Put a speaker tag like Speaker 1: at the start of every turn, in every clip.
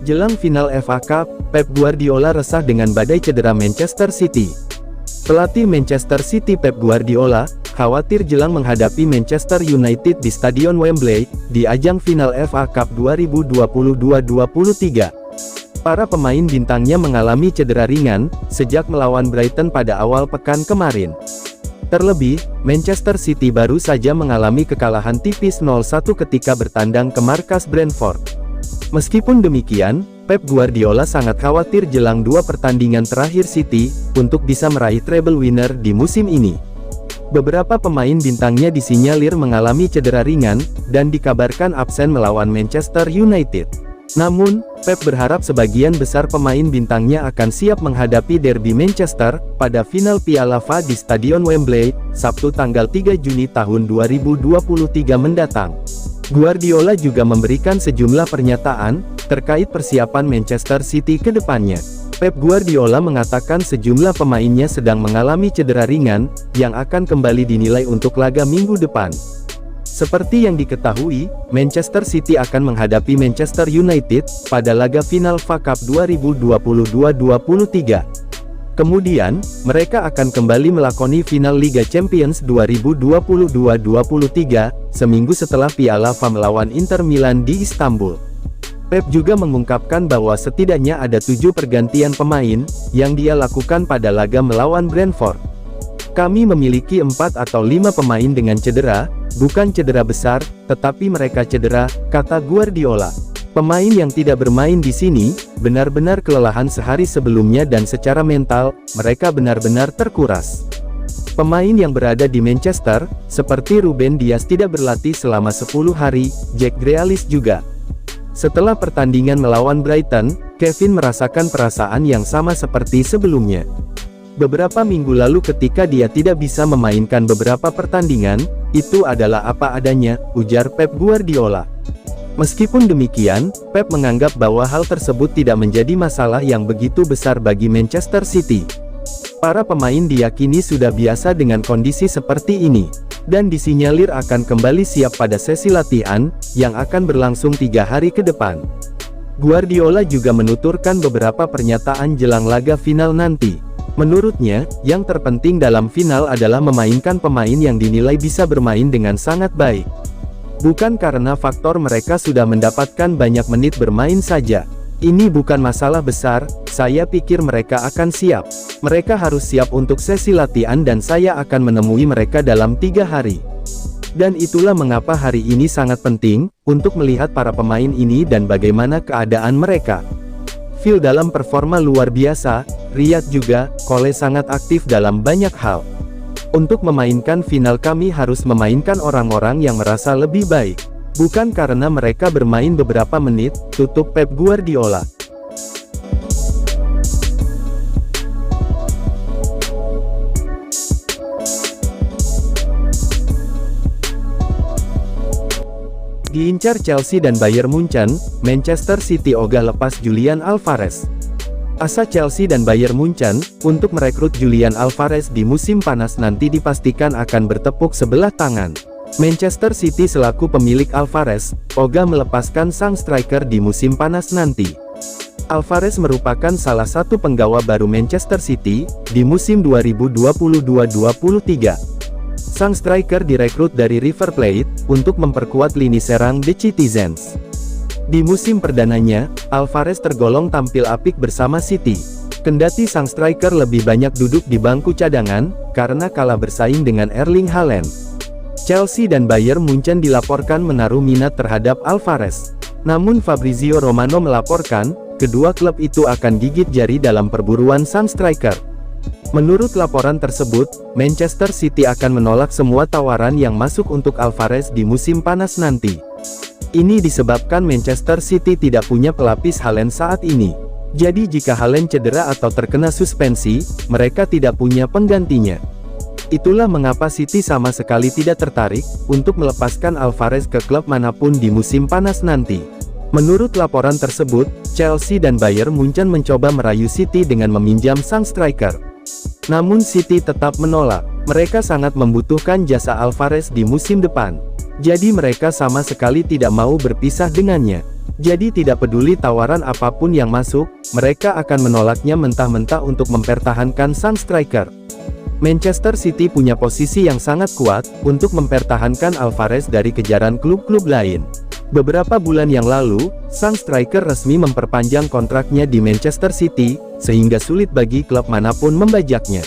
Speaker 1: Jelang final FA Cup, Pep Guardiola resah dengan badai cedera Manchester City. Pelatih Manchester City Pep Guardiola khawatir jelang menghadapi Manchester United di Stadion Wembley di ajang final FA Cup 2022-23. Para pemain bintangnya mengalami cedera ringan sejak melawan Brighton pada awal pekan kemarin. Terlebih, Manchester City baru saja mengalami kekalahan tipis 0-1 ketika bertandang ke markas Brentford. Meskipun demikian, Pep Guardiola sangat khawatir jelang dua pertandingan terakhir City untuk bisa meraih treble winner di musim ini. Beberapa pemain bintangnya disinyalir mengalami cedera ringan dan dikabarkan absen melawan Manchester United. Namun, Pep berharap sebagian besar pemain bintangnya akan siap menghadapi derby Manchester pada final Piala FA di Stadion Wembley, Sabtu tanggal 3 Juni tahun 2023 mendatang. Guardiola juga memberikan sejumlah pernyataan terkait persiapan Manchester City ke depannya. Pep Guardiola mengatakan sejumlah pemainnya sedang mengalami cedera ringan yang akan kembali dinilai untuk laga minggu depan. Seperti yang diketahui, Manchester City akan menghadapi Manchester United pada laga final FA Cup 2022-23. Kemudian, mereka akan kembali melakoni final Liga Champions 2022-23, seminggu setelah Piala FA melawan Inter Milan di Istanbul. Pep juga mengungkapkan bahwa setidaknya ada 7 pergantian pemain yang dia lakukan pada laga melawan Brentford. Kami memiliki 4 atau 5 pemain dengan cedera, bukan cedera besar, tetapi mereka cedera, kata Guardiola. Pemain yang tidak bermain di sini, benar-benar kelelahan sehari sebelumnya dan secara mental, mereka benar-benar terkuras. Pemain yang berada di Manchester, seperti Ruben Dias tidak berlatih selama 10 hari, Jack Grealish juga. Setelah pertandingan melawan Brighton, Kevin merasakan perasaan yang sama seperti sebelumnya. Beberapa minggu lalu ketika dia tidak bisa memainkan beberapa pertandingan, itu adalah apa adanya, ujar Pep Guardiola. Meskipun demikian, Pep menganggap bahwa hal tersebut tidak menjadi masalah yang begitu besar bagi Manchester City. Para pemain diyakini sudah biasa dengan kondisi seperti ini, dan disinyalir akan kembali siap pada sesi latihan, yang akan berlangsung 3 hari ke depan. Guardiola juga menuturkan beberapa pernyataan jelang laga final nanti. Menurutnya, yang terpenting dalam final adalah memainkan pemain yang dinilai bisa bermain dengan sangat baik. Bukan karena faktor mereka sudah mendapatkan banyak menit bermain saja. Ini bukan masalah besar, saya pikir mereka akan siap. Mereka harus siap untuk sesi latihan dan saya akan menemui mereka dalam 3 hari. Dan itulah mengapa hari ini sangat penting, untuk melihat para pemain ini dan bagaimana keadaan mereka. Phil dalam performa luar biasa, Riyad juga, Cole sangat aktif dalam banyak hal. Untuk memainkan final kami harus memainkan orang-orang yang merasa lebih baik. Bukan karena mereka bermain beberapa menit, tutup Pep Guardiola. Diincar Chelsea dan Bayern Munchen, Manchester City ogah lepas Julian Alvarez. Asa Chelsea dan Bayern Munchen untuk merekrut Julian Alvarez di musim panas nanti dipastikan akan bertepuk sebelah tangan. Manchester City selaku pemilik Alvarez, ogah melepaskan sang striker di musim panas nanti. Alvarez merupakan salah satu penggawa baru Manchester City di musim 2022-23. Sang striker direkrut dari River Plate untuk memperkuat lini serang The Citizens. Di musim perdananya, Alvarez tergolong tampil apik bersama City. Kendati sang striker lebih banyak duduk di bangku cadangan, karena kalah bersaing dengan Erling Haaland. Chelsea dan Bayern Munchen dilaporkan menaruh minat terhadap Alvarez. Namun Fabrizio Romano melaporkan, kedua klub itu akan gigit jari dalam perburuan sang striker. Menurut laporan tersebut, Manchester City akan menolak semua tawaran yang masuk untuk Alvarez di musim panas nanti. Ini disebabkan Manchester City tidak punya pelapis Haaland saat ini. Jadi jika Haaland cedera atau terkena suspensi, mereka tidak punya penggantinya. Itulah mengapa City sama sekali tidak tertarik untuk melepaskan Alvarez ke klub manapun di musim panas nanti. Menurut laporan tersebut, Chelsea dan Bayern Munchen mencoba merayu City dengan meminjam sang striker. Namun City tetap menolak. Mereka sangat membutuhkan jasa Alvarez di musim depan. Jadi mereka sama sekali tidak mau berpisah dengannya. Jadi tidak peduli tawaran apapun yang masuk, mereka akan menolaknya mentah-mentah untuk mempertahankan sang striker. Manchester City punya posisi yang sangat kuat, untuk mempertahankan Alvarez dari kejaran klub-klub lain. Beberapa bulan yang lalu, sang striker resmi memperpanjang kontraknya di Manchester City, sehingga sulit bagi klub manapun membajaknya.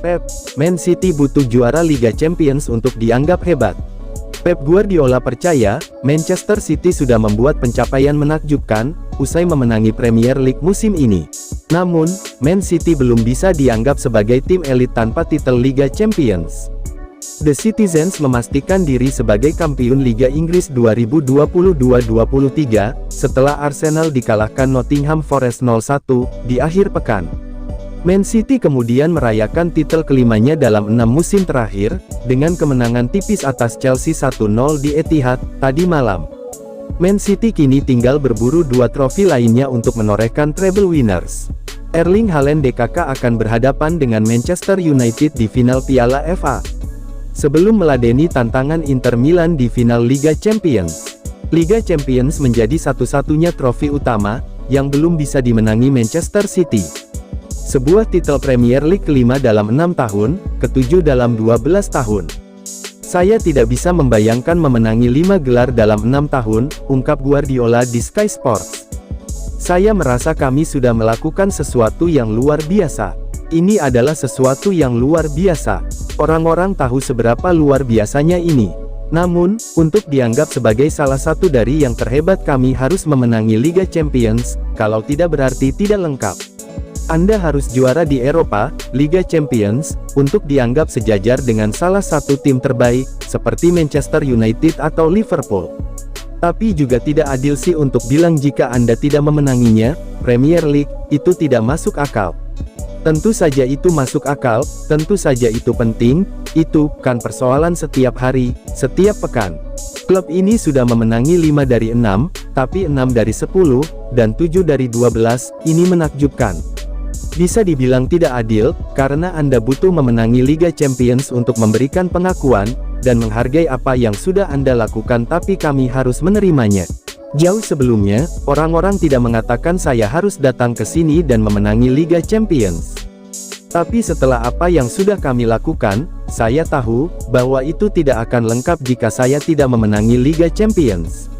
Speaker 1: Pep, Man City butuh juara Liga Champions untuk dianggap hebat. Pep Guardiola percaya, Manchester City sudah membuat pencapaian menakjubkan, usai memenangi Premier League musim ini. Namun, Man City belum bisa dianggap sebagai tim elit tanpa titel Liga Champions. The Citizens memastikan diri sebagai kampiun Liga Inggris 2022-23, setelah Arsenal dikalahkan Nottingham Forest 0-1, di akhir pekan. Man City kemudian merayakan titel kelimanya dalam 6 musim terakhir, dengan kemenangan tipis atas Chelsea 1-0 di Etihad, tadi malam. Man City kini tinggal berburu 2 trofi lainnya untuk menorehkan treble winners. Erling Haaland DKK akan berhadapan dengan Manchester United di final Piala FA. Sebelum meladeni tantangan Inter Milan di final Liga Champions. Liga Champions menjadi satu-satunya trofi utama, yang belum bisa dimenangi Manchester City. Sebuah titel Premier League kelima dalam 6 tahun, ketujuh dalam 12 tahun. Saya tidak bisa membayangkan memenangi 5 gelar dalam 6 tahun, ungkap Guardiola di Sky Sports. Saya merasa kami sudah melakukan sesuatu yang luar biasa. Ini adalah sesuatu yang luar biasa. Orang-orang tahu seberapa luar biasanya ini. Namun, untuk dianggap sebagai salah satu dari yang terhebat kami harus memenangi Liga Champions, kalau tidak berarti tidak lengkap. Anda harus juara di Eropa, Liga Champions, untuk dianggap sejajar dengan salah satu tim terbaik, seperti Manchester United atau Liverpool. Tapi juga tidak adil sih untuk bilang jika Anda tidak memenanginya, Premier League, itu tidak masuk akal. Tentu saja itu masuk akal, tentu saja itu penting, itu kan persoalan setiap hari, setiap pekan. Klub ini sudah memenangi 5 dari 6, tapi 6 dari 10, dan 7 dari 12, ini menakjubkan. Bisa dibilang tidak adil, karena Anda butuh memenangi Liga Champions untuk memberikan pengakuan, dan menghargai apa yang sudah Anda lakukan tapi kami harus menerimanya. Jauh sebelumnya, orang-orang tidak mengatakan saya harus datang ke sini dan memenangi Liga Champions. Tapi setelah apa yang sudah kami lakukan, saya tahu, bahwa itu tidak akan lengkap jika saya tidak memenangi Liga Champions.